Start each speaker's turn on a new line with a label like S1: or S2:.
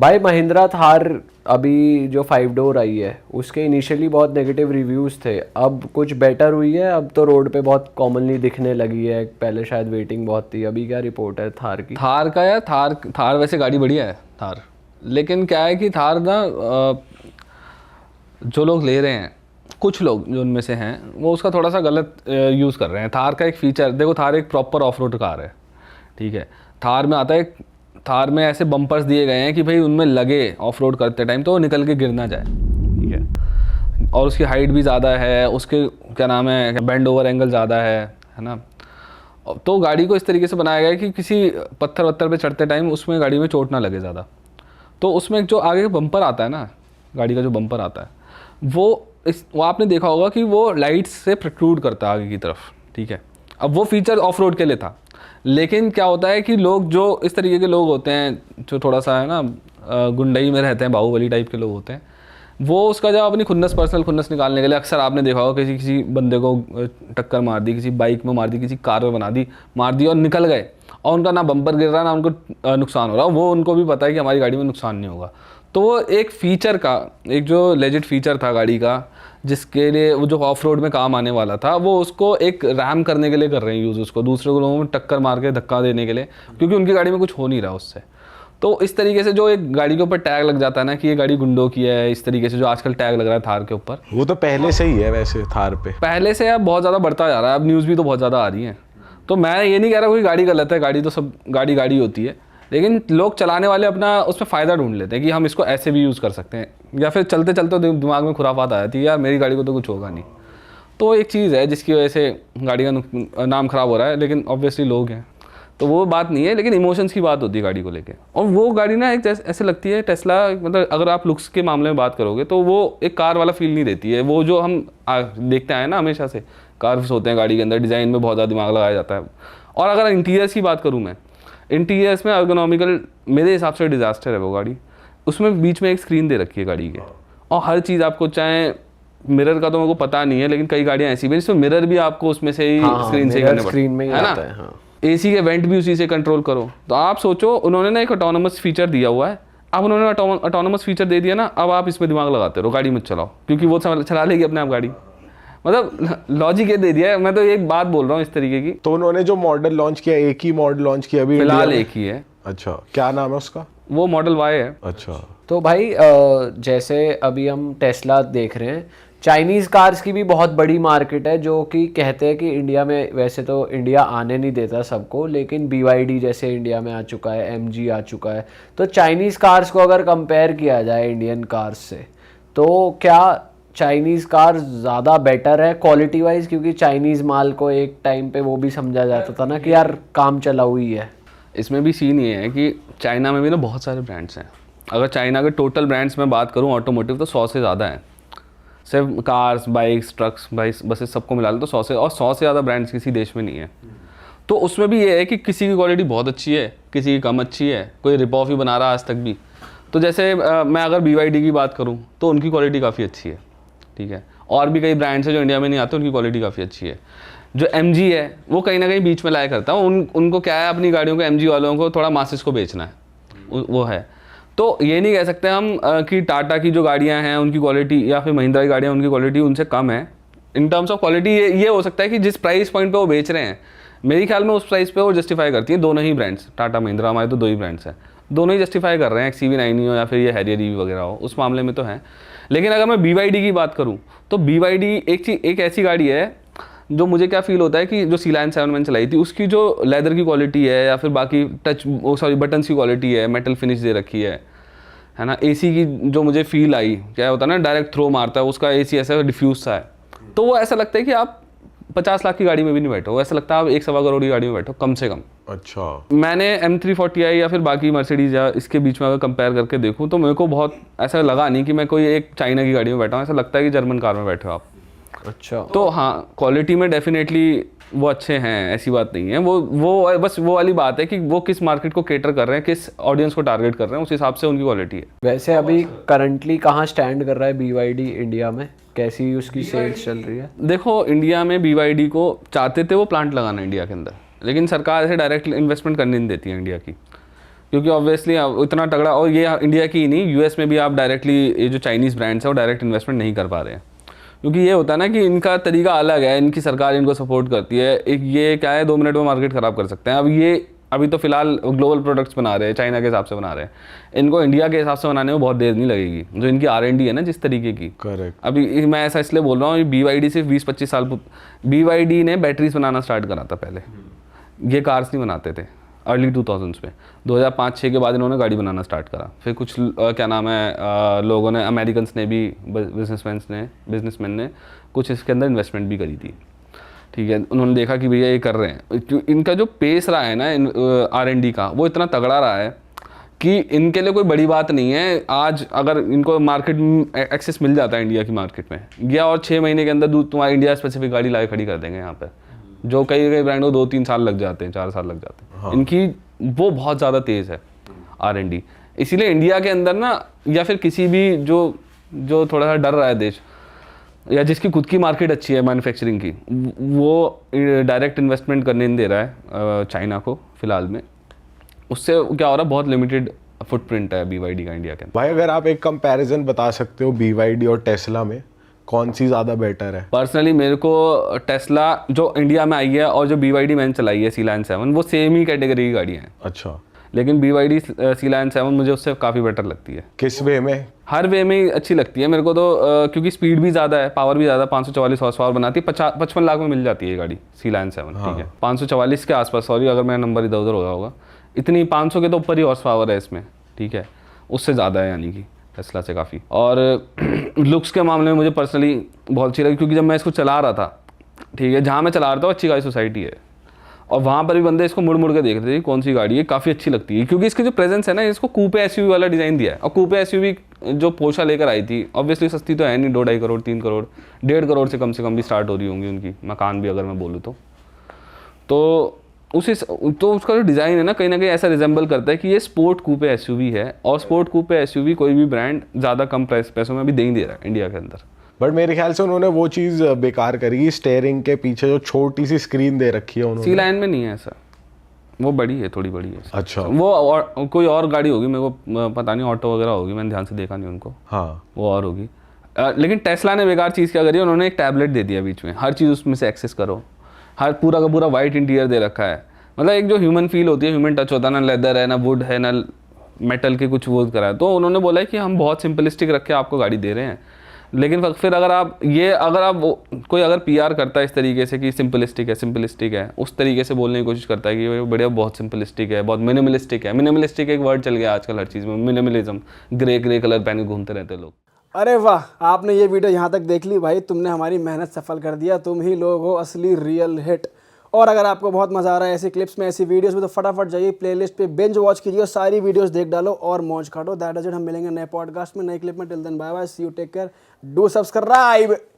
S1: भाई महिंद्रा थार अभी जो 5 डोर आई है उसके इनिशियली बहुत नेगेटिव रिव्यूज़ थे, अब कुछ बेटर हुई है, अब तो रोड पे बहुत कॉमनली दिखने लगी है, पहले शायद वेटिंग बहुत थी। अभी क्या रिपोर्ट है थार की?
S2: थार का यार, थार वैसे गाड़ी बढ़िया है थार, लेकिन क्या है कि थार ना जो लोग ले रहे हैं, कुछ लोग जो उनमें से हैं वो उसका थोड़ा सा गलत यूज़ कर रहे हैं। थार का एक फ़ीचर देखो, थार एक प्रॉपर ऑफ रोड कार है, ठीक है। थार में आता है, थार में ऐसे बम्पर्स दिए गए हैं कि भाई उनमें लगे ऑफ रोड करते टाइम तो वो निकल के गिर ना जाए, ठीक है। और उसकी हाइट भी ज़्यादा है, उसके क्या नाम है, बेंड ओवर एंगल ज़्यादा है ना। तो गाड़ी को इस तरीके से बनाया गया है कि किसी पत्थर वत्थर पे चढ़ते टाइम उसमें गाड़ी में चोट ना लगे ज़्यादा। तो उसमें जो आगे का बम्पर आता है ना, गाड़ी का जो बम्पर आता है वो आपने देखा होगा कि वो लाइट्स से प्रोट्रूड करता है आगे की तरफ, ठीक है। अब वो फीचर ऑफ रोड के लिए था, लेकिन क्या होता है कि लोग जो इस तरीके के लोग होते हैं जो थोड़ा सा है ना गुंडई में रहते हैं, बाहुबली टाइप के लोग होते हैं, वो उसका जब अपनी पर्सनल खुन्नस निकालने के लिए अक्सर आपने देखा होगा किसी बंदे को टक्कर मार दी, किसी बाइक में मार दी, किसी कार में मार दी और निकल गए, और उनका ना बम्पर गिर रहा ना उनको नुकसान हो रहा, वो उनको भी पता है कि हमारी गाड़ी में नुकसान नहीं होगा। तो वो एक फ़ीचर का, एक जो लेजिट फ़ीचर था गाड़ी का, जिसके लिए वो जो ऑफ रोड में काम आने वाला था, वो उसको एक रैम करने के लिए कर रहे हैं यूज़, उसको दूसरे लोगों में टक्कर मार के धक्का देने के लिए, क्योंकि उनकी गाड़ी में कुछ हो नहीं रहा उससे। तो इस तरीके से जो एक गाड़ी के ऊपर टैग लग जाता है ना कि ये गाड़ी गुंडों की है, इस तरीके से जो आजकल टैग लग रहा है थार के ऊपर,
S3: वो तो पहले से ही है वैसे थार पे,
S2: पहले से अब बहुत ज़्यादा बढ़ता जा रहा है। अब न्यूज़ भी तो बहुत ज़्यादा आ रही है। तो मैं ये नहीं कह रहा कोई गाड़ी गलत है, गाड़ी तो सब गाड़ी होती है, लेकिन लोग चलाने वाले अपना उसमें फ़ायदा ढूंढ लेते हैं कि हम इसको ऐसे भी यूज़ कर सकते हैं, या फिर चलते चलते दिमाग में खुराफात आ जाती है यार मेरी गाड़ी को तो कुछ होगा नहीं। तो एक चीज़ है जिसकी वजह से गाड़ी का नाम ख़राब हो रहा है, लेकिन ऑब्वियसली लोग हैं तो वो बात नहीं है, लेकिन इमोशंस की बात होती है गाड़ी को लेके। और वो गाड़ी ना एक ऐसे लगती है टेस्ला, मतलब अगर आप लुक्स के मामले में बात करोगे तो वो एक कार वाला फील नहीं देती है। वो जो हम देखते आए ना हमेशा से, कार्स होते हैं गाड़ी के अंदर, डिज़ाइन में बहुत ज़्यादा दिमाग लगाया जाता है। और अगर इंटीरियर्स की बात करूँ मैं, इंटीरियर्स में अर्गोनॉमिकल मेरे हिसाब से डिज़ास्टर है वो गाड़ी। उसमें बीच में एक स्क्रीन दे रखी है गाड़ी के, और हर चीज़ आपको, चाहे मिरर का तो मेरे को पता नहीं है, लेकिन कई गाड़ियाँ ऐसी भी जिसमें मिरर भी आपको उसमें से ही स्क्रीन से ही करने पड़ते हैं, है ना। एसी के वेंट भी उसी से कंट्रोल करो। तो आप सोचो, उन्होंने ना एक ऑटोनोमस फीचर दिया हुआ है, अब उन्होंने ऑटोनोमस फीचर दे दिया ना, अब आप इसमें दिमाग लगाते रहो, गाड़ी मत चलाओ, क्योंकि वो चला लेगी अपने आप गाड़ी। मतलब लॉजिक ये दे दिया है। मैं तो एक बात बोल रहा हूँ इस तरीके की।
S3: तो उन्होंने जो मॉडल लॉन्च किया, एक ही मॉडल लॉन्च किया अभी
S2: फिलहाल, एक ही है।
S3: अच्छा, क्या नाम है उसका?
S2: वो मॉडल वाई है।
S3: अच्छा।
S1: तो भाई जैसे अभी हम टेस्ला देख रहे हैं, चाइनीज़ कार्स की भी बहुत बड़ी मार्केट है, जो कि कहते हैं कि इंडिया में, वैसे तो इंडिया आने नहीं देता सबको, लेकिन BYD जैसे इंडिया में आ चुका है, MG आ चुका है। तो चाइनीज़ कार्स को अगर कंपेयर किया जाए इंडियन कार्स से, तो क्या चाइनीज़ कार ज़्यादा बेटर है क्वालिटी वाइज? क्योंकि चाइनीज़ माल को एक टाइम पे वो भी समझा जाता था ना कि यार काम चला हुई है।
S2: इसमें भी सीन ये है कि चाइना में भी ना बहुत सारे ब्रांड्स हैं। अगर चाइना के टोटल ब्रांड्स में बात करूँ ऑटोमोटिव, तो 100 से ज़्यादा हैं। सिर्फ कार्स, बाइक्स, ट्रक्स, बसेस सबको मिला लो तो 100 से, और 100 से ज़्यादा ब्रांड्स किसी देश में नहीं है। तो उसमें भी ये है कि किसी की क्वालिटी बहुत अच्छी है, किसी की कम अच्छी है, कोई रिप ऑफ ही बना रहा है आज तक भी। तो जैसे मैं अगर BYD की बात करूँ तो उनकी क्वालिटी काफ़ी अच्छी है, ठीक है। और भी कई ब्रांड्स हैं जो इंडिया में नहीं आते, उनकी क्वालिटी काफ़ी अच्छी है। जो MG है वो कहीं ना कहीं बीच में लाया करता है। उनको क्या है, अपनी गाड़ियों को, MG वालों को थोड़ा मासिस को बेचना है, वो है। तो ये नहीं कह सकते हम कि टाटा की जो गाड़ियाँ हैं उनकी क्वालिटी, या फिर महिंद्रा की गाड़ियाँ उनकी क्वालिटी उनसे कम है। इन टर्म्स ऑफ क्वालिटी ये हो सकता है कि जिस प्राइस पॉइंट पे वो बेच रहे हैं, मेरे ख्याल में उस प्राइस पे वो जस्टिफाई करती है दोनों ही ब्रांड्स। टाटा महिंद्रा, हमारे तो 2 ही ब्रांड्स हैं, दोनों ही जस्टिफाई कर रहे हैं, XCV9 हो या फिर ये हैरियर EV वगैरह हो, उस मामले में तो है। लेकिन अगर मैं BYD की बात करूँ तो BYD एक ऐसी गाड़ी है जो मुझे क्या फील होता है कि जो C-Line 7 मैंने चलाई थी, उसकी जो लेदर की क्वालिटी है, या फिर बाकी बटन्स की क्वालिटी है, मेटल फिनिश दे रखी है ना। AC की जो मुझे फील आई, क्या होता है ना, डायरेक्ट थ्रो मारता है उसका AC, ऐसा डिफ्यूज सा है। तो वो ऐसा लगता है कि आप 50 लाख की गाड़ी में भी नहीं बैठो, ऐसा लगता है आप 1.25 करोड़ की गाड़ी में बैठो कम से कम।
S3: अच्छा।
S2: मैंने M340i या फिर बाकी मर्सिडीज या इसके बीच में अगर कंपेयर करके देखूँ तो मेरे को बहुत ऐसा लगा नहीं कि मैं कोई एक चाइना की गाड़ी में बैठा हूँ, ऐसा लगता है कि जर्मन कार में बैठे हो आप।
S1: अच्छा।
S2: तो हाँ, क्वालिटी में डेफिनेटली वो अच्छे हैं, ऐसी बात नहीं है। वो बस वो वाली बात है कि वो किस मार्केट को केटर कर रहे हैं, किस ऑडियंस को टारगेट कर रहे हैं, उस हिसाब से उनकी क्वालिटी है।
S1: वैसे अभी करंटली कहाँ स्टैंड कर रहा है BYD इंडिया में? कैसी उसकी सेल्स चल रही है?
S2: देखो, इंडिया में BYD को चाहते थे वो प्लांट लगाना इंडिया के अंदर, लेकिन सरकार ऐसे डायरेक्ट इन्वेस्टमेंट करने नहीं देती है इंडिया की, क्योंकि ऑब्वियसली इतना तगड़ा, और ये इंडिया की ही नहीं, यूएस में भी आप डायरेक्टली ये जो चाइनीज़ ब्रांड्स हैं वो डायरेक्ट इन्वेस्टमेंट नहीं कर पा रहे हैं, क्योंकि ये होता है ना कि इनका तरीका अलग है, इनकी सरकार इनको सपोर्ट करती है। एक ये क्या है, 2 मिनट में मार्केट ख़राब कर सकते हैं। अब ये अभी तो फिलहाल ग्लोबल प्रोडक्ट्स बना रहे हैं, चाइना के हिसाब से बना रहे हैं, इनको इंडिया के हिसाब से बनाने में बहुत देर नहीं लगेगी, जो इनकी R&D है ना जिस तरीके की।
S3: करेक्ट।
S2: अभी मैं ऐसा इसलिए बोल रहा हूँ, BYD सिर्फ 20-25 साल, BYD ने बैटरीज बनाना स्टार्ट करा था पहले, ये कार्स नहीं बनाते थे अर्ली 2000s में। 2005-6 के बाद इन्होंने गाड़ी बनाना स्टार्ट करा। फिर कुछ क्या नाम है लोगों ने, अमेरिकन ने भी, बिजनेसमैन ने कुछ इसके अंदर इन्वेस्टमेंट भी करी थी, ठीक है। उन्होंने देखा कि भैया ये कर रहे हैं, इनका जो पेस रहा है ना R&D का, वो इतना तगड़ा रहा है कि इनके लिए कोई बड़ी बात नहीं है। आज अगर इनको मार्केट एक्सेस मिल जाता है इंडिया की मार्केट में, या और 6 महीने के अंदर तुम्हारी इंडिया स्पेसिफिक गाड़ी ला खड़ी कर देंगे यहाँ पे, जो कई ब्रांड को 2-3 साल लग जाते हैं, 4 साल लग जाते हैं। हाँ। इनकी वो बहुत ज़्यादा तेज़ है R&D। इसीलिए इंडिया के अंदर ना, या फिर किसी भी जो थोड़ा सा डर रहा है देश, या जिसकी खुद की मार्केट अच्छी है मैन्युफैक्चरिंग की, वो डायरेक्ट इन्वेस्टमेंट करने नहीं दे रहा है चाइना को फिलहाल में। उससे क्या हो रहा है, बहुत लिमिटेड फुटप्रिंट है BYD का इंडिया के अंदर।
S3: भाई अगर आप एक कंपैरिजन बता सकते हो BYD और टेस्ला में, कौन सी ज़्यादा बेटर है?
S2: पर्सनली मेरे को टेस्ला जो इंडिया में आई है और जो BYD मैंने चलाई है C-Line 7, वो सेम ही कैटेगरी की गाड़ी है।
S3: अच्छा।
S2: लेकिन BYD C-Line 7 मुझे उससे काफ़ी बेटर लगती है।
S3: किस वे में?
S2: हर वे में अच्छी लगती है मेरे को तो, क्योंकि स्पीड भी ज़्यादा है, पावर भी ज़्यादा, 544 हॉर्स पावर बनाती है। 55 लाख में मिल जाती है ये गाड़ी C-Line 7, ठीक है। 544 के आसपास, सॉरी अगर मेरा नंबर इधर उधर हो रहा होगा, इतनी 500 के तो ऊपर ही हॉर्स पावर है इसमें, ठीक है। उससे ज़्यादा है यानी कि टेस्ला से काफ़ी। और लुक्स के मामले में मुझे पर्सनली बहुत अच्छी लगी, क्योंकि जब मैं इसको चला रहा था, ठीक है, जहाँ मैं चला रहा था अच्छी गाड़ी सोसाइटी है, और वहाँ पर भी बंदे इसको मुड़ मुड़ के देख रहे थे कौन सी गाड़ी है, काफ़ी अच्छी लगती है, क्योंकि इसकी जो प्रेजेंस है ना, इसको कूपे SUV वाला डिज़ाइन दिया है। और कूपे SUV जो पोर्शा लेकर आई थी, ऑब्वियसली सस्ती तो है नहीं, 2-2.5 करोड़, 3 करोड़, 1.5 करोड़ से कम भी स्टार्ट हो रही होंगी उनकी मकान भी, अगर मैं बोलूँ तो तो उसका जो डिज़ाइन है ना कहीं ऐसा रिजेंबल करता है कि ये स्पोर्ट कूपे SUV है, और स्पोर्ट कूपे SUV कोई भी ब्रांड ज़्यादा कम पैसों में अभी दे नहीं दे रहा है इंडिया के अंदर।
S3: बट मेरे ख्याल से उन्होंने वो चीज़ बेकार करी, स्टेयरिंग के पीछे जो छोटी सी स्क्रीन दे रखी है उन्होंने।
S2: C-Line में नहीं है ऐसा, वो बड़ी है, थोड़ी बड़ी है।
S3: अच्छा।
S2: वो कोई और गाड़ी होगी, मेरे को पता नहीं, ऑटो वगैरह होगी, मैंने ध्यान से देखा नहीं उनको।
S3: हाँ,
S2: वो और होगी। लेकिन टेस्ला ने बेकार चीज़ क्या करी, उन्होंने एक टैबलेट दे दिया बीच में, हर चीज़ उसमें से एक्सेस करो, हर पूरा का पूरा वाइट इंटीरियर दे रखा है। मतलब एक जो ह्यूमन फील होती है, ह्यूमन टच होता है ना, लेदर है ना, वुड है ना, मेटल के कुछ वो करा है। तो उन्होंने बोला है कि हम बहुत सिंपलिस्टिक रख के आपको गाड़ी दे रहे हैं। लेकिन फिर अगर आप कोई अगर PR करता है इस तरीके से कि सिंपलिस्टिक है, उस तरीके से बोलने की कोशिश करता है कि ये बढ़िया बहुत सिंपलिस्टिक है, बहुत मिनिमलिस्टिक है। मिनिमलिस्टिक एक वर्ड चल गया आजकल हर चीज़ में, मिनिमलिज्म, ग्रे कलर पहन के घूमते रहते लोग।
S4: अरे वाह, आपने ये वीडियो यहाँ तक देख ली भाई, तुमने हमारी मेहनत सफल कर दिया, तुम ही लोग हो असली रियल हिट। और अगर आपको बहुत मज़ा आ रहा है ऐसी क्लिप्स में, ऐसी वीडियोस में, तो फटाफट जाइए प्लेलिस्ट पे बिंज वॉच कीजिए और सारी वीडियोस देख डालो और मौज काटो। That is it. हम मिलेंगे नए पॉडकास्ट में, नए क्लिप में। Till then bye bye, see you, take care, do subscribe.